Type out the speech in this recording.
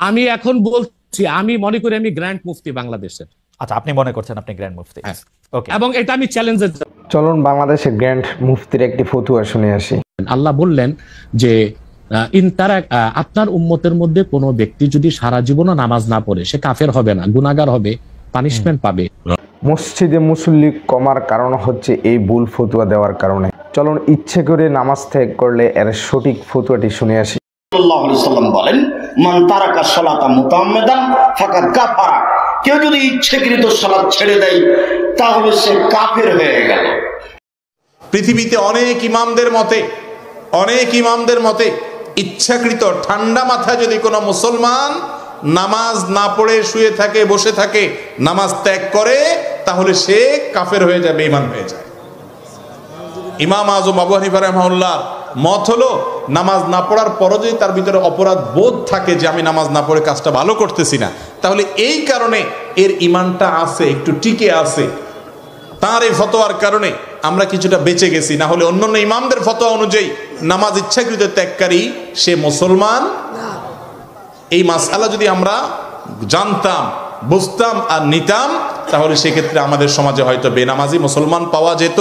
আমি এখন বলছি, আমি মনে করি আমি গ্র্যান্ড মুফতি বাংলাদেশের। আচ্ছা, আপনি মনে করছেন আপনি গ্র্যান্ড মুফতি? ওকে, এবং এটা আমি চ্যালেঞ্জের। চলুন বাংলাদেশের গ্র্যান্ড মুফতির একটি ফতুয়া শুনে আসি। আল্লাহ বললেন যে আপনার উম্মতের মধ্যে কোনো ব্যক্তি যদি সারা জীবনও নামাজ না পড়ে, সে কাফের হবে না, গুনাহগার হবে, পানিশমেন্ট পাবে। মসজিদে মুসল্লি কমার কারণ হচ্ছে এই ভুল ফতুয়া দেওয়ার কারণে। চলুন ইচ্ছে করে নামাজ ত্যাগ করলে এর সঠিক ফতুয়াটি শুনে আসি। সাল্লাল্লাহু আলাইহি সাল্লাম বলেন, মান তারাকা সালাতা মুতাআম্মিদান ফাকাদ কাফারা। কেউ যদি ইচ্ছাকৃত সালাত ছেড়ে দেয় তাহলে সে কাফের হয়ে গেল। পৃথিবীতে অনেক ইমামদের মতে ইচ্ছাকৃত ঠান্ডা মাথায় যদি কোনো মুসলমান নামাজ না পড়ে শুয়ে থাকে, বসে থাকে, নামাজ ত্যাগ করে, তাহলে সে কাফের হয়ে যায়, বেঈমান হয়ে যায়। ইমাম আযম আবু হানিফা রাহিমাহুল্লাহ মত হলো, নামাজ না পড়ার পরও যদি তার ভিতরে অপরাধ বোধ থাকে যে আমি নামাজ না পড়ে কাজটা ভালো করতেছি না, তাহলে এই কারণে এর ঈমানটা আছে, একটু টিকে আছে। তার এই ফতোয়ার কারণে আমরা কিছুটা বেঁচে গেছি, না হলে অন্যান্য ইমামদের ফতোয়া অনুযায়ী নামাজ ইচ্ছাকৃত ত্যাগকারী সে মুসলমান। এই মাসআলা যদি আমরা জানতাম, বুঝতাম আর নিতাম, তাহলে সেক্ষেত্রে আমাদের সমাজে হয়তো বেনামাজি মুসলমান পাওয়া যেত